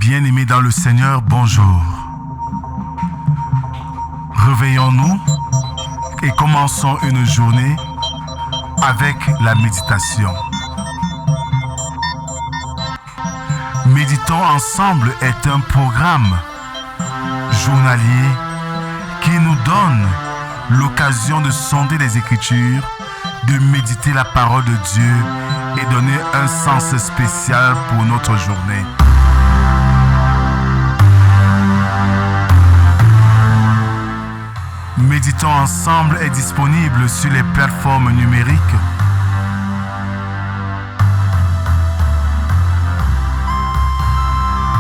Bien-aimés dans le Seigneur, bonjour. Réveillons-nous et commençons une journée avec la méditation. Méditons ensemble est un programme journalier qui nous donne l'occasion de sonder les Écritures, de méditer la parole de Dieu et donner un sens spécial pour notre journée. Méditons ensemble est disponible sur les plateformes numériques.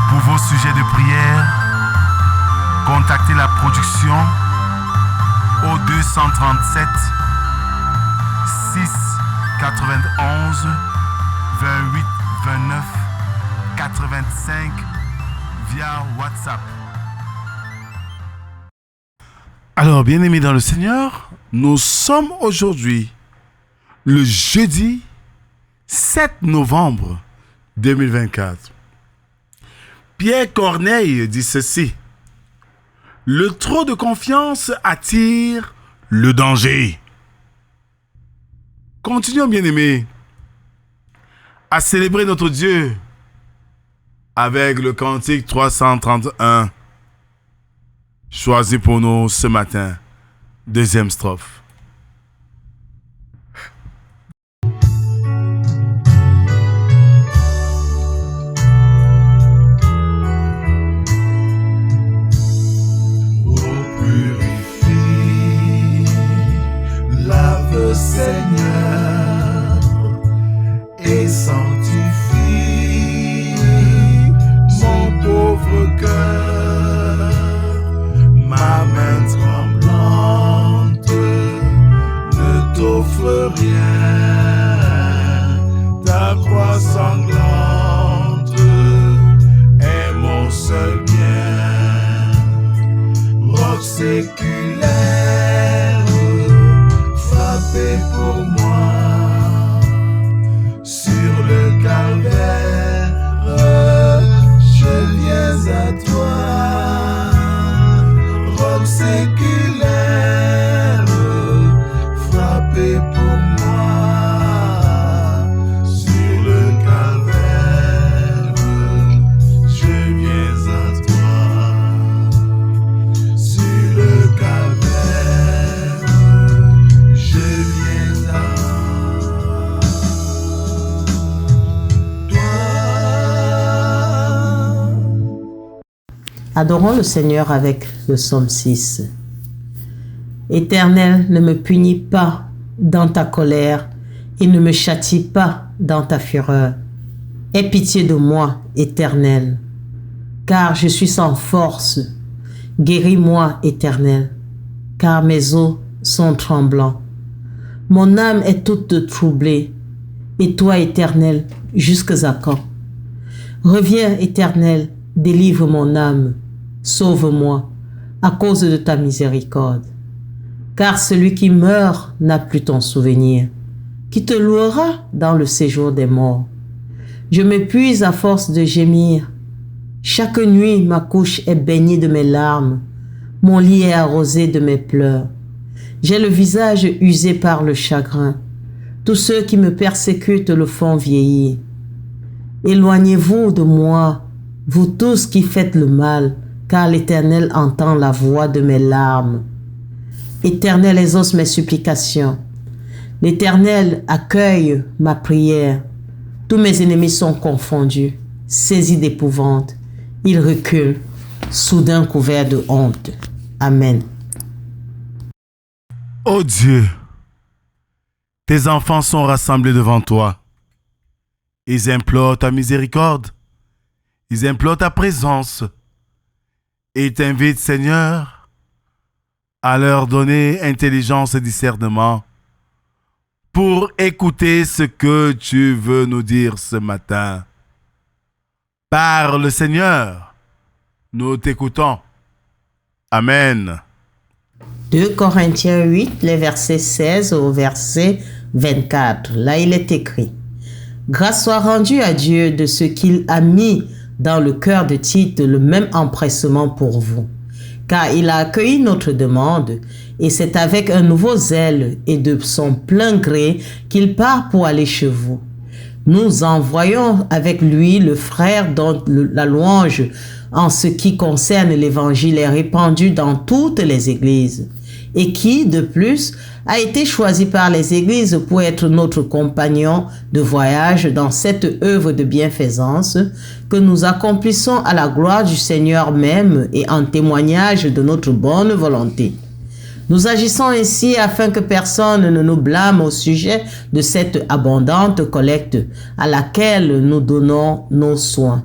Pour vos sujets de prière, contactez la production au 237 6 91 28 29 85 via WhatsApp. Alors, bien-aimés dans le Seigneur, nous sommes aujourd'hui le jeudi 7 novembre 2024. Pierre Corneille dit ceci: le trop de confiance attire le danger. Continuons, bien-aimés, à célébrer notre Dieu avec le cantique 331. Choisi pour nous ce matin, deuxième strophe. Ô purifie, lave Seigneur et sanctifie mon pauvre cœur. Ma main tremblante ne t'offre rien. Ta croix sanglante est mon seul bien. Roc séculaire, frappé pour moi sur le calvaire. Je viens à toi. Séculaire, frappé pour moi sur le calvaire. Je viens à toi sur le calvaire. Je viens à toi. Adorons le Seigneur avec le psaume 6. Éternel, ne me punis pas dans ta colère et ne me châtie pas dans ta fureur. Aie pitié de moi, Éternel, car je suis sans force. Guéris-moi, Éternel, car mes os sont tremblants. Mon âme est toute troublée, et toi, Éternel, jusques à quand? Reviens, Éternel, délivre mon âme, sauve-moi, à cause de ta miséricorde. Car celui qui meurt n'a plus ton souvenir. Qui te louera dans le séjour des morts? Je m'épuise à force de gémir. Chaque nuit, ma couche est baignée de mes larmes. Mon lit est arrosé de mes pleurs. J'ai le visage usé par le chagrin. Tous ceux qui me persécutent le font vieillir. Éloignez-vous de moi, vous tous qui faites le mal, car l'Éternel entend la voix de mes larmes. Éternel, exauce mes supplications. L'Éternel accueille ma prière. Tous mes ennemis sont confondus, saisis d'épouvante. Ils reculent, soudain couverts de honte. Amen. Ô Dieu, tes enfants sont rassemblés devant toi. Ils implorent ta miséricorde. Ils implorent ta présence. Et t'invitent, Seigneur, à leur donner intelligence et discernement pour écouter ce que tu veux nous dire ce matin. Parle, Seigneur, nous t'écoutons. Amen. 2 Corinthiens 8, les versets 16 au verset 24. Là, il est écrit: Grâce soit rendue à Dieu de ce qu'il a mis dans le cœur de Tite le même empressement pour vous, car il a accueilli notre demande et c'est avec un nouveau zèle et de son plein gré qu'il part pour aller chez vous. Nous envoyons avec lui le frère dont la louange en ce qui concerne l'évangile est répandue dans toutes les églises et qui, de plus, a été choisi par les églises pour être notre compagnon de voyage dans cette œuvre de bienfaisance que nous accomplissons à la gloire du Seigneur même et en témoignage de notre bonne volonté. Nous agissons ainsi afin que personne ne nous blâme au sujet de cette abondante collecte à laquelle nous donnons nos soins.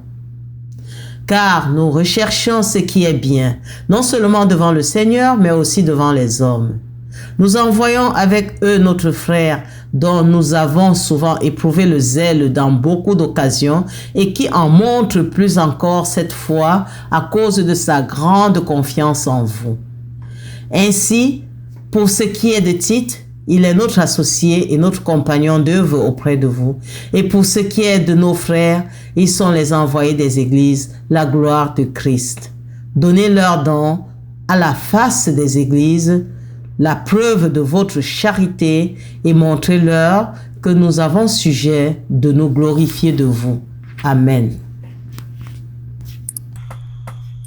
Car nous recherchons ce qui est bien, non seulement devant le Seigneur, mais aussi devant les hommes. Nous envoyons avec eux notre frère, dont nous avons souvent éprouvé le zèle dans beaucoup d'occasions et qui en montre plus encore cette fois à cause de sa grande confiance en vous. Ainsi, pour ce qui est de Tite, il est notre associé et notre compagnon d'œuvre auprès de vous. Et pour ce qui est de nos frères, ils sont les envoyés des églises, la gloire de Christ. Donnez-leur donc, à la face des églises, la preuve de votre charité et montrez-leur que nous avons sujet de nous glorifier de vous. Amen.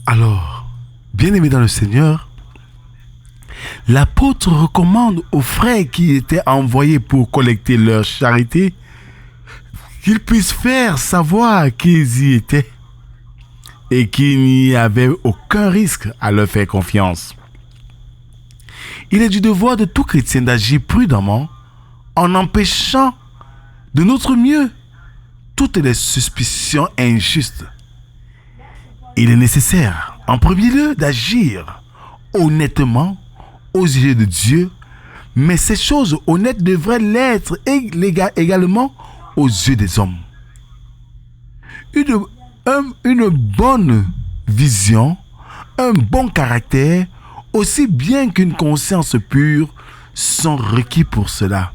Alors, bien-aimés dans le Seigneur, l'apôtre recommande aux frères qui étaient envoyés pour collecter leur charité qu'ils puissent faire savoir qu'ils y étaient et qu'il n'y avait aucun risque à leur faire confiance. Il est du devoir de tout chrétien d'agir prudemment en empêchant de notre mieux toutes les suspicions injustes. Il est nécessaire, en premier lieu, d'agir honnêtement aux yeux de Dieu, mais ces choses honnêtes devraient l'être également aux yeux des hommes. Une bonne vision, un bon caractère, aussi bien qu'une conscience pure, sont requis pour cela.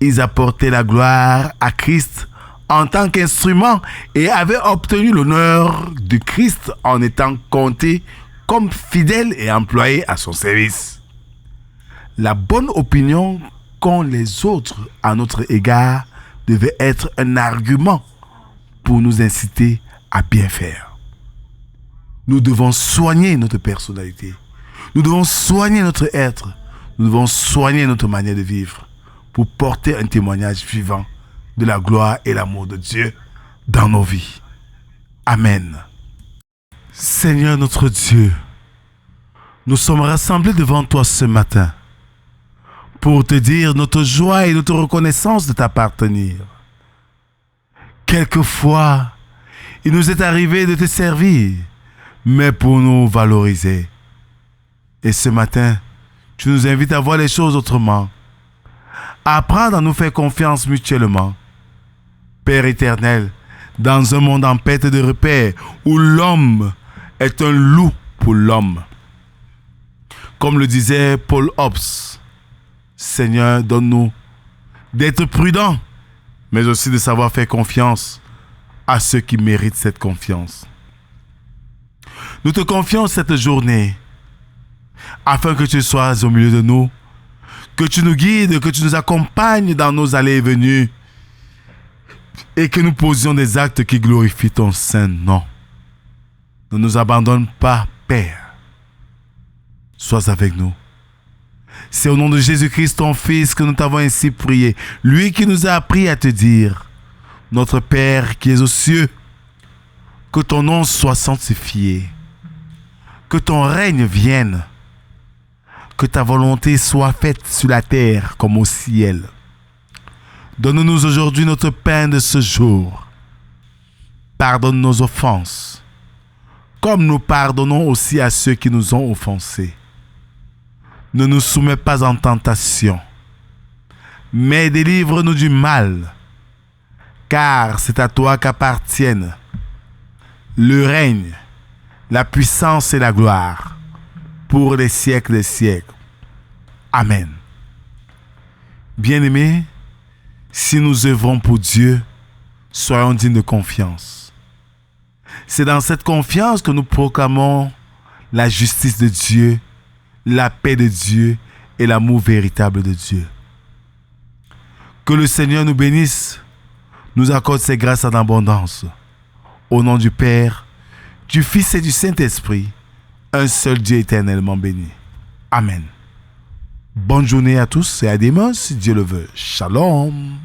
Ils apportaient la gloire à Christ en tant qu'instrument et avaient obtenu l'honneur de Christ en étant comptés comme fidèles et employés à son service. La bonne opinion qu'ont les autres à notre égard devait être un argument pour nous inciter à bien faire. Nous devons soigner notre personnalité. Nous devons soigner notre être. Nous devons soigner notre manière de vivre pour porter un témoignage vivant de la gloire et l'amour de Dieu dans nos vies. Amen. Seigneur notre Dieu, nous sommes rassemblés devant toi ce matin pour te dire notre joie et notre reconnaissance de t'appartenir. Quelquefois, il nous est arrivé de te servir, mais pour nous valoriser. Et ce matin, tu nous invites à voir les choses autrement, à apprendre à nous faire confiance mutuellement. Père éternel, dans un monde en perte de repères, où l'homme est un loup pour l'homme. Comme le disait Paul Hobbes, Seigneur, donne-nous d'être prudents, mais aussi de savoir faire confiance à ceux qui méritent cette confiance. Nous te confions cette journée afin que tu sois au milieu de nous, que tu nous guides, que tu nous accompagnes dans nos allées et venues et que nous posions des actes qui glorifient ton saint nom. Ne nous abandonne pas, Père. Sois avec nous. C'est au nom de Jésus-Christ, ton Fils, que nous t'avons ainsi prié. Lui qui nous a appris à te dire, notre Père qui es aux cieux, que ton nom soit sanctifié, que ton règne vienne, que ta volonté soit faite sur la terre comme au ciel. Donne-nous aujourd'hui notre pain de ce jour. Pardonne nos offenses, comme nous pardonnons aussi à ceux qui nous ont offensés. Ne nous soumets pas en tentation, mais délivre-nous du mal, car c'est à toi qu'appartiennent le règne, la puissance et la gloire, pour les siècles des siècles. Amen. Bien-aimés, si nous œuvrons pour Dieu, soyons dignes de confiance. C'est dans cette confiance que nous proclamons la justice de Dieu, la paix de Dieu et l'amour véritable de Dieu. Que le Seigneur nous bénisse, nous accorde ses grâces en abondance. Au nom du Père, du Fils et du Saint-Esprit, un seul Dieu éternellement béni. Amen. Bonne journée à tous et à demain si Dieu le veut. Shalom.